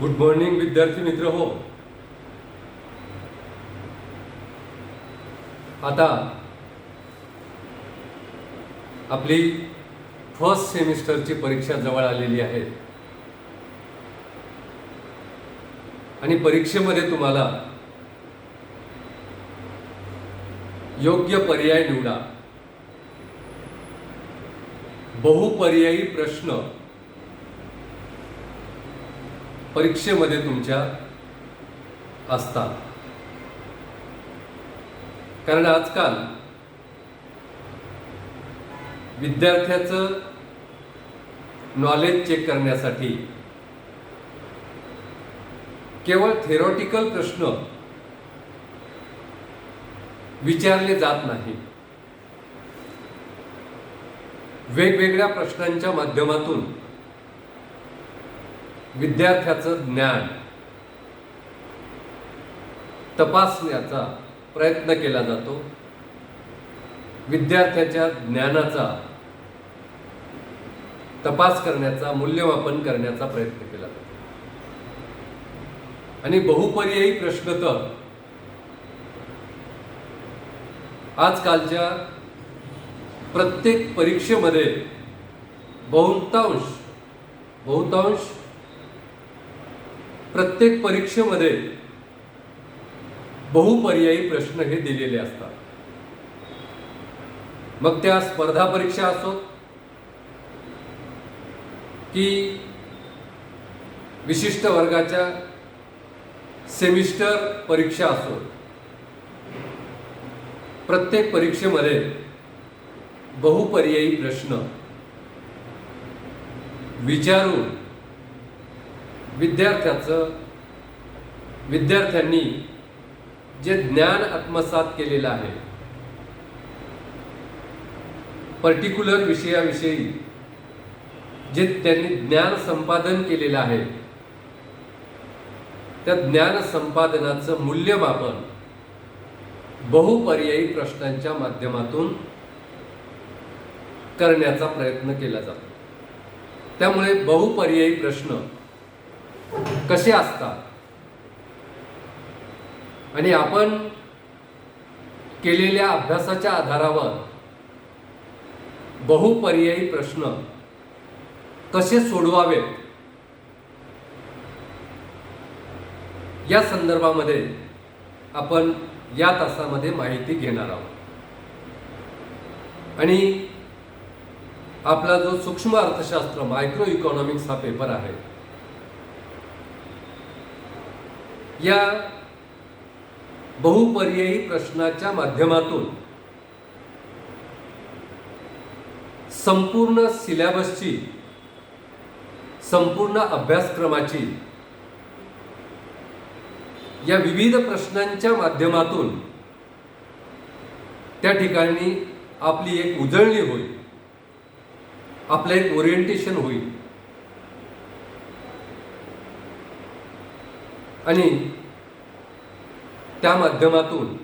Good morning विद्यार्थी मित्र हो. आता आपली फर्स्ट सेमिस्टरची परीक्षा जवळ आलेली आहे आणि परीक्षेमध्ये तुम्हाला योग्य पर्याय निवडा. बहुपर्यायी प्रश्न परीक्षेमध्ये तुमच्या असतात. कारण आजकाल विद्यार्थ्याचं नॉलेज चेक करण्यासाठी केवळ थेरॉटिकल प्रश्न विचारले जात नाही. वेगवेगळ्या प्रश्नांच्या माध्यमातून विद्यार्थ्याचं ज्ञान तपासण्याचा प्रयत्न केला जातो. विद्यार्थ्याच्या ज्ञानाचा तपास करण्याचा, मूल्यमापन करण्याचा प्रयत्न केला जातो. आणि बहुपर्यायी प्रश्न तर आजकालच्या प्रत्येक परीक्षेमध्ये बहुतांश प्रत्येक परीक्षेमध्ये बहुपर्यायी प्रश्न हे दिलेले असतात. मग त्या स्पर्धा परीक्षा असो की विशिष्ट वर्गाच्या सेमिस्टर परीक्षा असो, प्रत्येक परीक्षेमध्ये बहुपर्यायी प्रश्न विचारून विद्यार्थ्यांनी जे ज्ञान आत्मसात केलेलं आहे, पर्टिक्युलर विषयाविषयी जे त्यांनी ज्ञान संपादन केलेलं आहे, त्या ज्ञान संपादनाचं मूल्यमापन बहुपर्यायी प्रश्नांच्या माध्यमातून करण्याचा प्रयत्न केला जातो. त्यामुळे बहुपर्यायी प्रश्न कसे असतात आणि आपण केलेल्या अभ्यासाच्या आधारावर बहुपर्यायी प्रश्न कसे सोडवावेत या संदर्भामध्ये आपण या तासामध्ये माहिती घेणार आहोत. आणि आपला जो सूक्ष्म अर्थशास्त्र मायक्रो इकॉनॉमिक्स हा पेपर आहे, या बहुपर्यायी प्रश्नाच्या माध्यमातून संपूर्ण सिलेबसची, संपूर्ण अभ्यासक्रमाची, या विविध प्रश्नांच्या माध्यमातून त्या ठिकाणी आपली एक उजळणी होईल, आपलं एक ओरिएंटेशन होईल. आणि त्या माध्यमातून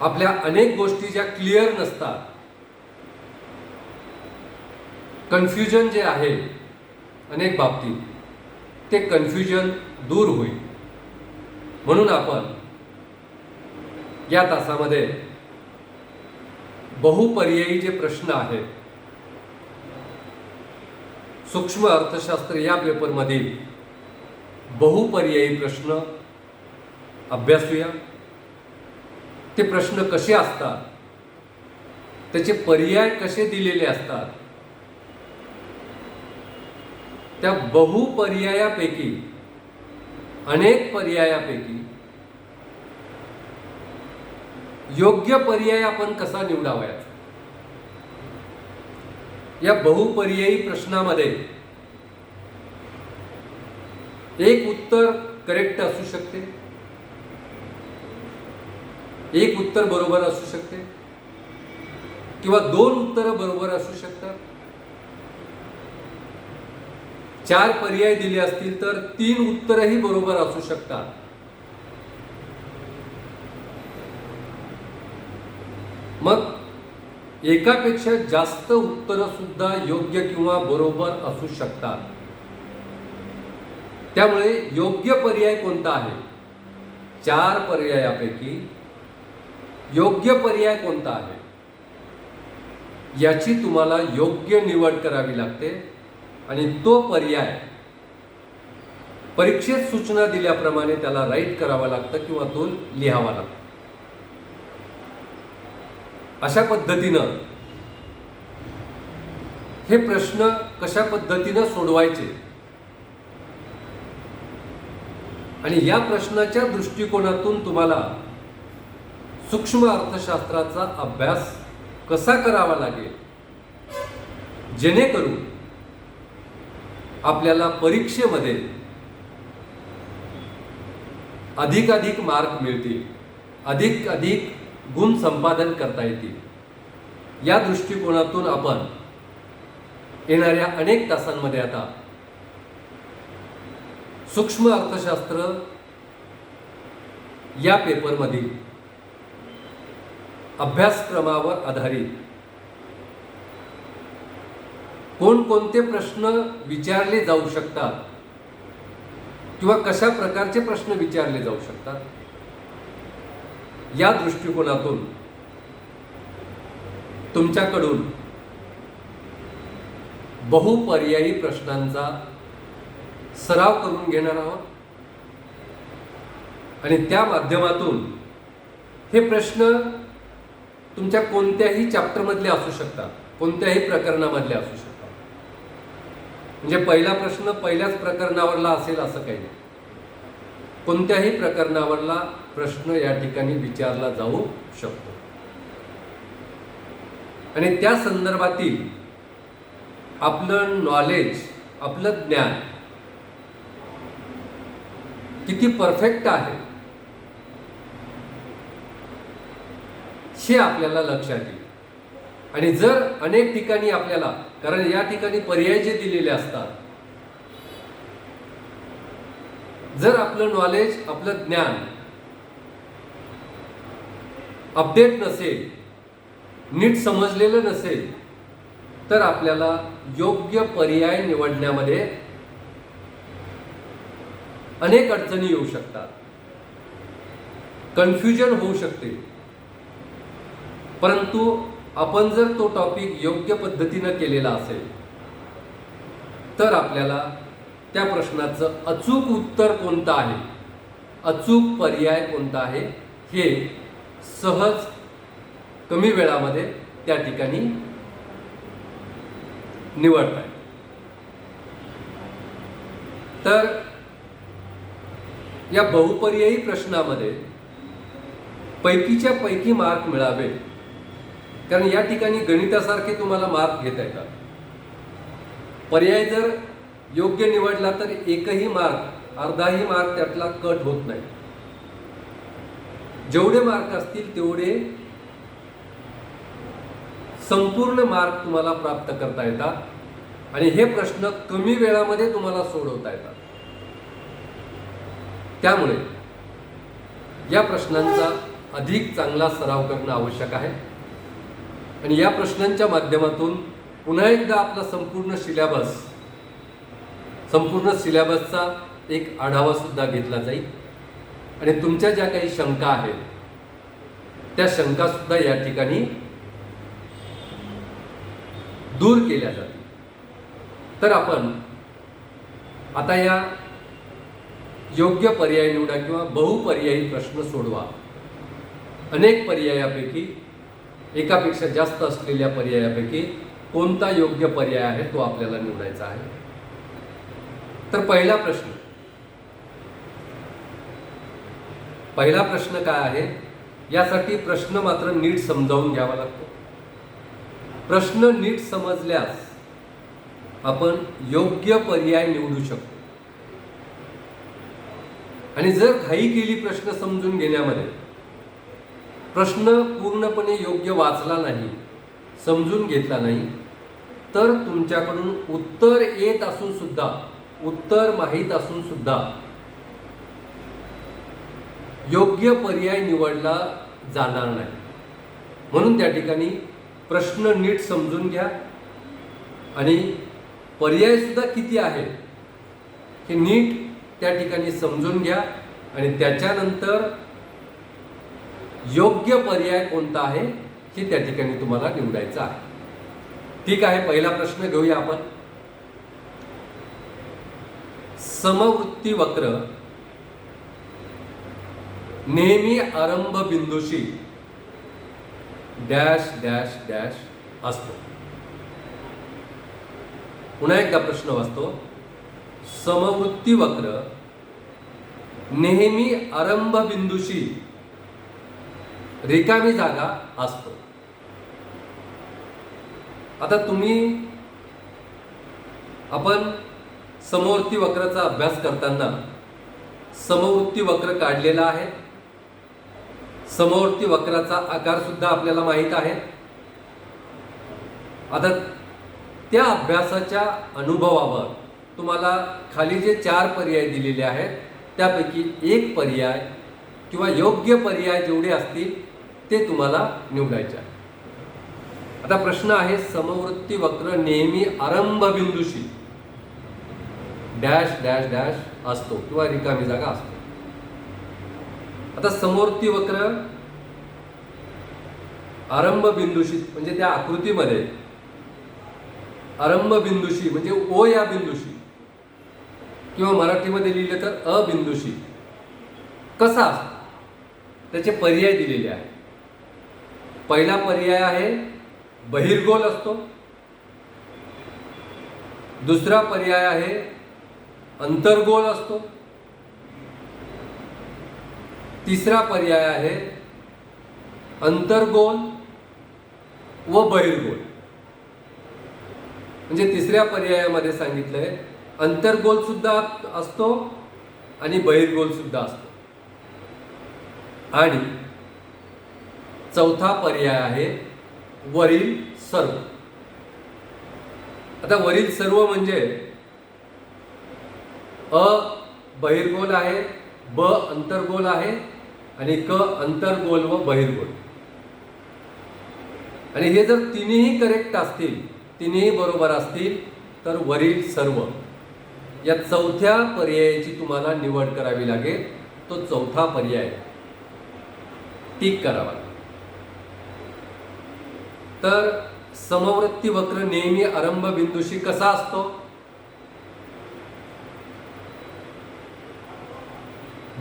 आपल्या अनेक गोष्टी ज्या क्लिअर नसतात, कन्फ्युजन जे आहे अनेक बाबतीत, ते कन्फ्युजन दूर होईल. म्हणून आपण या तासामध्ये बहुपर्यायी जे प्रश्न आहेत, सूक्ष्म अर्थशास्त्र या पेपरमधील बहुपर्यायी प्रश्न अभ्यासूया. ते प्रश्न कसे असतात, त्याचे पर्याय कसे दिलेले असतात, त्या बहुपर्यायापैकी अनेक पर्यायापैकी योग्य पर्याय आपण कसा निवडावयाचा. या बहुपर्यायी प्रश्नामध्ये एक उत्तर करेक्ट असू शकते, एक उत्तर बरोबर असू शकते, किंवा दोन उत्तरं बरोबर असू शकतात. 4 पर्याय दिले असतील तर 3 उत्तरही बरोबर असू शकतात. मग एकापेक्षा जास्त उत्तरं सुद्धा योग्य किंवा बरोबर असू शकतात. त्यामुळे योग्य पर्याय कोणता आहे, 4 पर्यायापैकी योग्य पर्याय कोणता आहे याची तुम्हाला योग्य निवड करावी लागते आणि तो पर्याय परीक्षेत सूचना दिल्याप्रमाणे त्याला राईट करावा लागतं किंवा तो लिहावा लागतो. अशा पद्धतीनं हे प्रश्न कशा पद्धतीनं सोडवायचे आणि या प्रश्नाच्या दृष्टिकोनातून तुम्हाला सूक्ष्म अर्थशास्त्राचा अभ्यास कसा करावा लागेल जेणेकरून आपल्याला परीक्षेमध्ये अधिकाधिक मार्क मिळतील, अधिक गुण संपादन करता येतील. या दृष्टिकोनातून आपण येणाऱ्या अनेक तासांमध्ये आता सूक्ष्म अर्थशास्त्र या पेपरमधील अभ्यासक्रमावर आधारित कोणकोणते प्रश्न विचारले जाऊ शकतात किंवा कशा प्रकारचे प्रश्न विचारले जाऊ शकतात या दृष्टिकोनातून तुमच्याकडून बहुपर्यायी प्रश्नांचा सराव करून घेणार आहोत आणि त्या माध्यमातून हे प्रश्न तुमच्या कोणत्याही चॅप्टरमधले असू शकतात, कोणत्याही प्रकरणामधले असू शकतात. म्हणजे पहिला प्रश्न पहिल्याच प्रकरणावरला असेल असं काही नाही. कोणत्याही प्रकरणावरला प्रश्न या ठिकाणी विचारला जाऊ शकतो आणि त्या संदर्भातील आपलं नॉलेज, आपलं ज्ञान किती परफेक्ट आहे हे आपल्याला लक्षात येईल. आणि जर अनेक ठिकाणी आपल्याला, कारण या ठिकाणी पर्याय जे दिलेले असतात, जर आपलं नॉलेज, आपलं ज्ञान अपडेट नसेल, नीट समजलेलं नसेल, तर आपल्याला योग्य पर्याय निवडण्यामध्ये अनेक अडचणी येऊ शकतात, कन्फ्युजन होऊ शकते. परंतु आपण जर तो टॉपिक योग्य पद्धतीनं केलेला असेल तर आपल्याला त्या प्रश्नाचं अचूक उत्तर कोणतं आहे, अचूक पर्याय कोणता आहे हे सहज कमी वेळामध्ये त्या ठिकाणी निवडता येईल. तर या बहुपर्यायी प्रश्नामध्ये पैकीच्या पैकी मार्क मिळावे, कारण या ठिकाणी गणितासारखे तुम्हाला मार्क घेता येतात. पर्याय जर योग्य निवडला तर एकही मार्क, अर्धाही मार्क त्यातला कट होत नाही. जेवढे मार्क असतील तेवढे संपूर्ण मार्क तुम्हाला प्राप्त करता येतात आणि हे प्रश्न कमी वेळामध्ये तुम्हाला सोडवता येतात. त्यामुळे या प्रश्नांचा अधिक चांगला सराव करणं आवश्यक आहे आणि या प्रश्नांच्या माध्यमातून पुन्हा एकदा आपला संपूर्ण सिलेबसचा एक आढावा सुद्धा घेतला जाईल आणि तुमच्या ज्या काही शंका आहेत त्या शंका सुद्धा या ठिकाणी दूर केल्या जातील. तर आपण आता या योग्य पर्याय निवडा किंवा बहुपर्यायी प्रश्न सोडवा. अनेक पर्यायापैकी, एकापेक्षा जास्त असलेल्या पर्यायापैकी कोणता योग्य पर्याय आहे तो आपल्याला निवडायचा आहे. तर पहिला प्रश्न काय आहे, यासाठी प्रश्न मात्र नीट समजावून घ्यावा लागतो. प्रश्न नीट समजल्यास आपण योग्य पर्याय निवडू शकतो आणि जर घाई केली प्रश्न समजून घेण्यामध्ये, प्रश्न पूर्णपणे योग्य वाचला नाही, समजून घेतला नाही, तर तुमच्याकडून उत्तर येत असून सुद्धा, उत्तर माहीत असून सुद्धा योग्य पर्याय निवडला जाणार नाही. म्हणून त्या ठिकाणी प्रश्न नीट समजून घ्या आणि पर्याय सुद्धा किती आहे हे नीट त्या ठिकाणी समजून घ्या आणि त्याच्यानंतर योग्य पर्याय कोणता आहे हे त्या ठिकाणी तुम्हाला निवडायचं आहे. ठीक आहे, पहिला प्रश्न घेऊया आपण. समवृत्ती वक्र नेहमी आरंभ बिंदूशी डॅश डॅश डॅश असतो. पुन्हा एकदा प्रश्न वाचतो. समवृत्ती वक्र नेहमी आरंभ बिंदूशी रिकामी जागा असतो. आता आपण समवर्ती वक्राचा अभ्यास करताना समवृत्ती वक्र काढलेला आहे. समवर्ती वक्राचा आकार सुद्धा आपल्याला माहित आहे. आता त्या अभ्यासाच्या अनुभवावर तुम्हाला खाली जे 4 पर्याय दिलेले आहेत त्यापैकी एक पर्याय किंवा योग्य पर्याय जेवढे असतील ते तुम्हाला निवडायचे आहे. आता प्रश्न आहे, समवृत्ती वक्र नेहमी आरंभ बिंदूशी डॅश डॅश डॅश असतो किंवा रिकामी जागा असतो. आता समवर्ती वक्र आरंभ बिंदूशी म्हणजे त्या आकृतीमध्ये आरंभ बिंदूशी म्हणजे ओ या बिंदूशी किंवा मराठीमध्ये लिहिले तर अ बिंदूशी कसा असतो त्याचे पर्याय दिलेले आहेत. पहिला पर्याय आहे बहिर्गोल असतो. दुसरा पर्याय आहे अंतर्गोल असतो. तिसरा पर्याय आहे अंतर्गोल व बहिर्गोल. म्हणजे तिसऱ्या पर्यायामध्ये सांगितलंय अंतर्गोल सुद्धा असतो आणि बहिर्गोल सुद्धा असतो. आणि चौथा पर्याय आहे वरील सर्व. आता वरील सर्व म्हणजे अ बहिर्गोल आहे, ब अंतर्गोल आहे आणि क अंतर्गोल व बहिर्गोल. आणि हे जर तिन्ही करेक्ट असतील, तिन्ही बरोबर असतील तर वरील सर्व या चौथ्या पर्यायाची तुम्हाला निवड करावी लागेल. तो चौथा पर्याय टिक करावा लागेल. तर समवृत्ती वक्र नेहमी आरंभ बिंदूशी कसा असतो?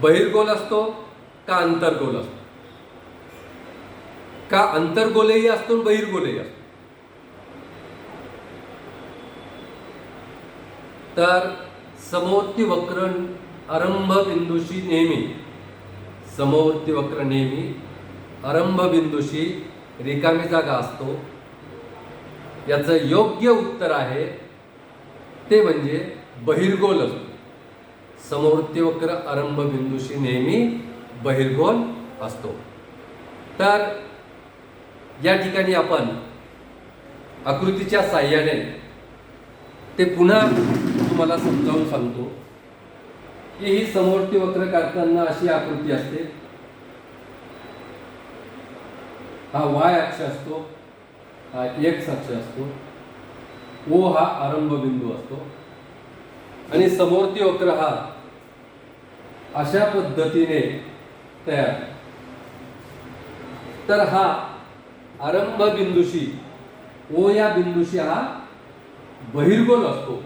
बहिर्गोल असतो का अंतर्गोल असतो? का अंतर्गोलही असतो बहिर्गोलही असतो? तर समवर्ती वक्र आरंभ बिंदूशी नेहमी समवर्ती वक्र नेहमी आरंभ बिंदूशी रिकामी जागा असतो. याचं योग्य उत्तर आहे ते म्हणजे बहिर्गोल असतो. समवर्ती वक्र आरंभ बिंदूशी नेहमी बहिर्गोल असतो. तर या ठिकाणी आपण आकृतीच्या साहाय्याने ते पुन्हा तुम्हाला समजावून सांगतो की ही समवर्ती वक्र काढताना अशी आकृती असते. हा y अक्ष असतो, हा x अक्ष असतो, O हा आरंभ बिंदू असतो आणि समवर्ती वक्र हा अशा पद्धतीने तयार. तर हा आरंभ बिंदूशी O या बिंदूशी हा बहिर्गोल असतो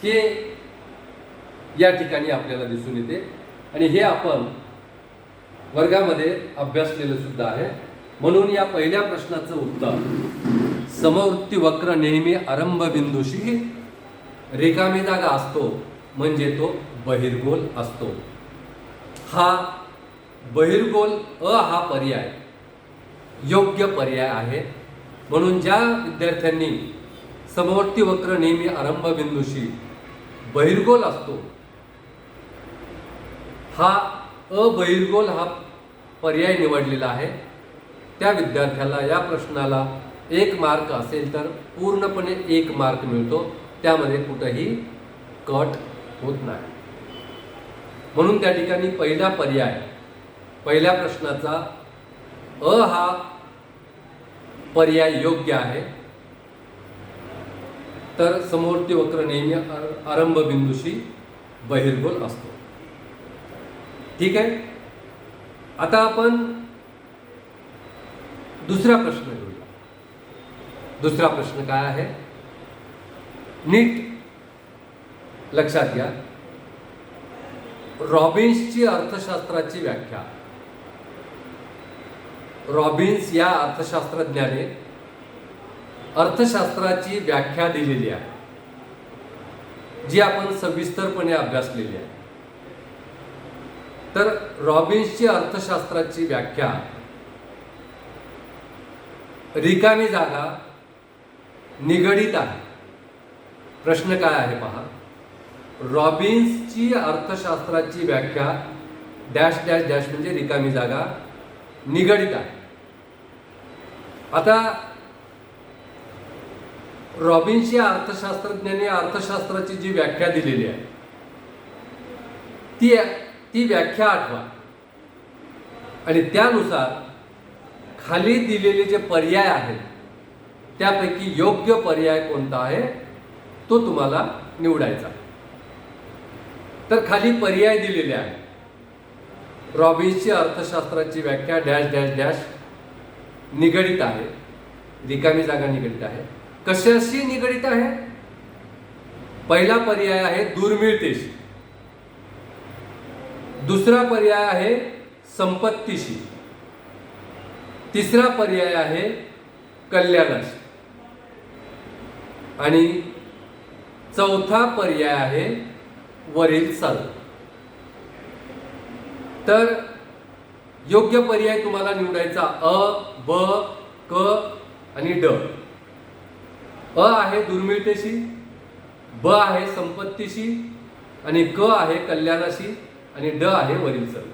हे या ठिकाणी आपल्याला दिसून येते आणि हे आपण वर्गामध्ये अभ्यासलेलं सुद्धा आहे. म्हणून या पहिल्या प्रश्नाचं उत्तर समवृत्ती वक्र नेहमी आरंभ बिंदूशी रिकामी जागा असतो म्हणजे तो बहिर्गोल असतो. हा बहिर्गोल अ हा पर्याय योग्य पर्याय आहे. म्हणून ज्या विद्यार्थ्यांनी समवर्ती वक्र नेहमी आरंभ बिंदूशी बहिर्गोल असतो हा अबहिर्गोल हा पर्याय निवडलेला आहे त्या विद्यार्थ्याला या प्रश्नाला 1 मार्क असेल तर पूर्णपणे 1 मार्क मिळतो. त्यामध्ये कुठेही कट होत नाही. म्हणून त्या ठिकाणी पहिला पर्याय पहिल्या प्रश्नाचा अ हा पर्याय योग्य आहे. तर समवर्ती वक्र नेहमी आरंभ बिंदूशी बहिर्गोल असतो. ठीक आहे. आता आपण दुसरा प्रश्न घेऊया. दुसरा प्रश्न काय आहे, नीट लक्षात घ्या. रॉबिन्सची अर्थशास्त्राची व्याख्या. रॉबिन्स या अर्थशास्त्रज्ञाने अर्थशास्त्राची व्याख्या दिलेली आहे, जी आपण सविस्तरपणे अभ्यासलेली आहे. तर रॉबिन्सची अर्थशास्त्राची व्याख्या रिकामी जागा निगडित आहे. प्रश्न काय आहे पहा. रॉबिन्सची अर्थशास्त्राची व्याख्या डॅश डॅश डॅश म्हणजे रिकामी जागा निगडित आहे. आता रॉबिन्स या अर्थशास्त्रज्ञाने अर्थशास्त्राची जी व्याख्या दिलेली आहे ती व्याख्या आठवा आणि त्यानुसार खाली दिलेले जे पर्याय आहेत त्यापैकी योग्य पर्याय कोणता आहे तो तुम्हाला निवडायचा. तर खाली पर्याय दिलेले आहेत. रॉबिन्सची अर्थशास्त्राची व्याख्या डॅश डॅश डॅश निगडित आहे, रिकामी जागा निगडित आहे. कशाशी निगडित आहे? पहिला पर्याय आहे दुर्मिळतेशी, दुसरा पर्याय आहे संपत्तीशी, तिसरा पर्याय आहे कल्याणाशी आणि चौथा पर्याय आहे वरील सर्व. तर योग्य पर्याय तुम्हाला निवडायचा अ, ब, क आणि ड. अ आहे दुर्मिळतेशी, ब आहे संपत्तीशी आणि क आहे कल्याणाशी आणि ड आहे वरील सर्व.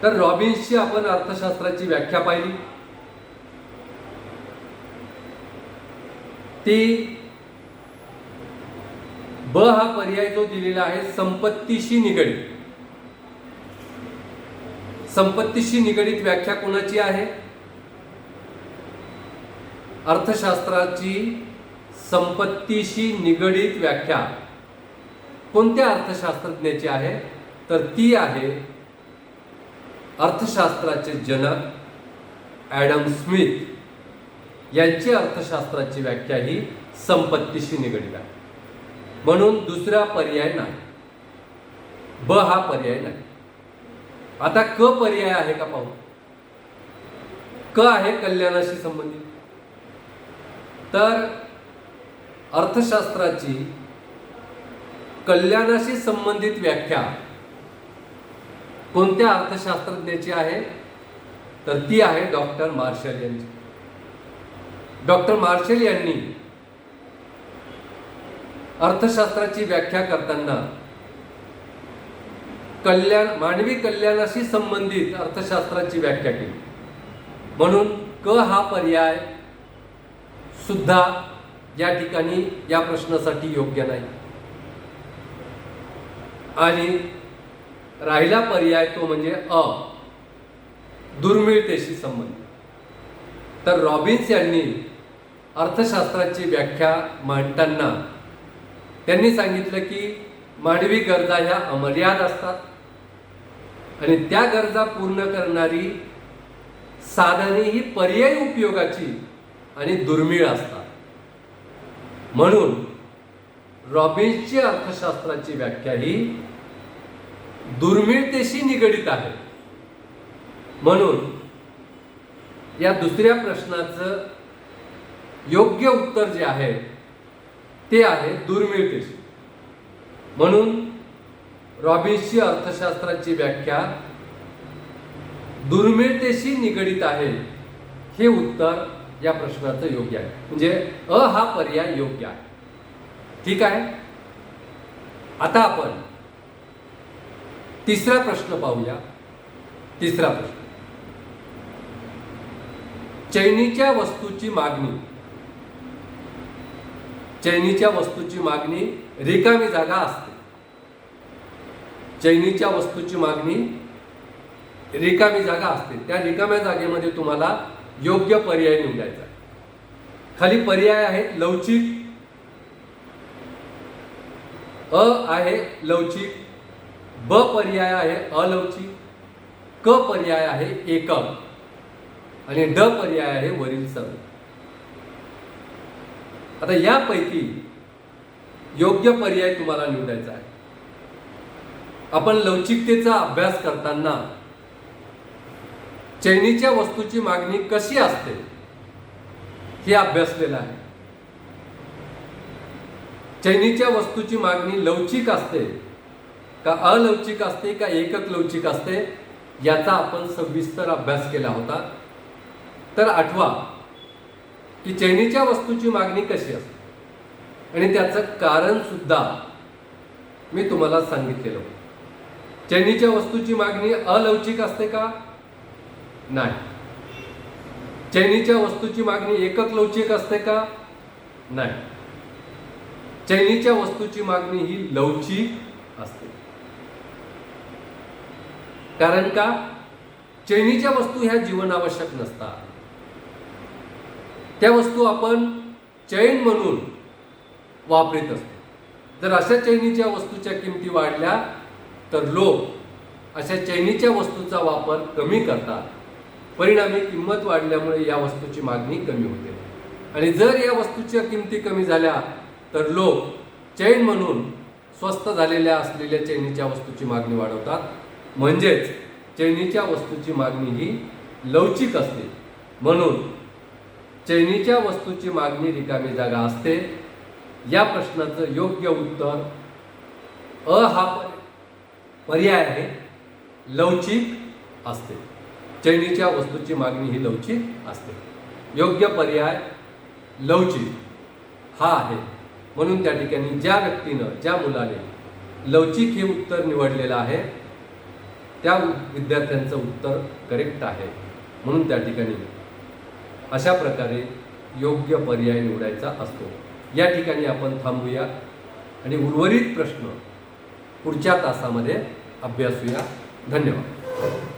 तर रॉबिन्सची आपण अर्थशास्त्राची व्याख्या पाहिली. ती ब हा पर्याय जो दिलेला आहे संपत्तीशी निगडित. संपत्तीशी निगडित व्याख्या कोणाची आहे? अर्थशास्त्राची संपत्तीशी निगडित व्याख्या कोणत्या अर्थशास्त्रज्ञाची आहे? तर ती आहे अर्थशास्त्राचे जनक ॲडम स्मिथ यांची अर्थशास्त्राची व्याख्या ही संपत्तीशी निगडित आहे. म्हणून दुसरा पर्याय नाही, ब हा पर्याय नाही. आता क पर्याय आहे का पाहू. क आहे कल्याणाशी संबंधित. तर अर्थशास्त्राची कल्याणाशी संबंधित व्याख्या कोणत्या अर्थशास्त्रज्ञाची आहे? तर ती आहे डॉक्टर मार्शल यांची. डॉक्टर मार्शल यांनी अर्थशास्त्राची व्याख्या करताना मानवी कल्याणाशी संबंधित अर्थशास्त्राची व्याख्या केली. म्हणून क हा पर्याय सुद्धा या ठिकाणी या प्रश्नासाठी योग्य नाही. आणि राहिला पर्याय तो म्हणजे अ, दुर्मिळतेशी संबंधित. तर रॉबिन्स यांनी अर्थशास्त्राची व्याख्या मांडताना त्यांनी सांगितलं की मानवी गरजा ह्या अमर्याद असतात आणि त्या गरजा पूर्ण करणारी साधने ही पर्यायी उपयोगाची आणि दुर्मिळ असतात. म्हणून रॉबिन्सची अर्थशास्त्राची व्याख्या ही दुर्मिळतेशी निगडित आहे. म्हणून या दुसऱ्या प्रश्नाचं योग्य उत्तर जे आहे ते आहे दुर्मिळतेशी. म्हणून रॉबिन्सची अर्थशास्त्राची व्याख्या दुर्मिळतेशी निगडित आहे हे उत्तर या प्रश्नाचं योग्य आहे. म्हणजे अ हा पर्याय योग्य आहे. ठीक आहे. आता आपण तिसरा प्रश्न पाहूया. तिसरा प्रश्न, चैनीच्या वस्तूची मागणी. चैनीच्या वस्तूची मागणी रिकामी जागा असते. चैनीच्या वस्तूची मागणी रिकामी जागा असते. त्या रिकाम्या जागेमध्ये तुम्हाला योग्य पर्याय निवडायचा. खाली पर्याय आहेत लवचिक, अ आहे लवचिक, ब पर्याय आहे अलवचिक, क पर्याय आहे एकक आणि ड पर्याय आहे वरील सर्व. आता यापैकी योग्य पर्याय तुम्हाला निवडायचा आहे. आपण लवचिकतेचा अभ्यास करताना चैनीच्या वस्तूची मागणी कशी असते हे अभ्यासलेलं आहे. चैनीच्या वस्तूची मागणी लवचिक असते का अलवचिक असते का एकक लवचिक असते याचा आपण सविस्तर अभ्यास केला होता. तर आठवा की चैनीच्या वस्तूची मागणी कशी असते आणि त्याचं कारण सुद्धा मी तुम्हाला सांगितलेलं होतं. चैनीच्या वस्तूची मागणी अलवचिक असते का? नाही. चैनीच्या वस्तूची मागणी एकक लवचिक असते का? नाही. चैनीच्या वस्तूची मागणी ही लवचिक असते. कारण का? चैनीच्या वस्तू ह्या जीवनावश्यक नसतात. त्या वस्तू आपण चैन म्हणून वापरत असतो. जर अशा चैनीच्या वस्तूच्या किमती वाढल्या तर लोक अशा चैनीच्या वस्तूचा वापर कमी करतात. परिणामी किंमत वाढल्यामुळे या वस्तूची मागणी कमी होते आणि जर या वस्तूच्या किमती कमी झाल्या तर लोक चैन म्हणून स्वस्त झालेल्या असलेल्या चैनीच्या वस्तूची मागणी वाढवतात. म्हणजेच चैनीच्या वस्तूची मागणी ही लवचिक असते. म्हणून चैनीच्या वस्तूची मागणी रिकामी जागा असते. या प्रश्नाचं योग्य उत्तर अ हा पर्याय आहे, लवचिक असते. चैनीच्या वस्तूची मागणी ही लवचिक असते. योग्य पर्याय लवचिक हा आहे. म्हणून त्या ठिकाणी ज्या व्यक्तीनं ज्या मुलाने लवचिक हे उत्तर निवडलेलं आहे त्या विद्यार्थ्यांचं उत्तर करेक्ट आहे. म्हणून त्या ठिकाणी अशा प्रकारे योग्य पर्याय निवडायचा असतो. या ठिकाणी आपण थांबूया आणि उर्वरित प्रश्न पुढच्या तासामध्ये अभ्यासूया. धन्यवाद.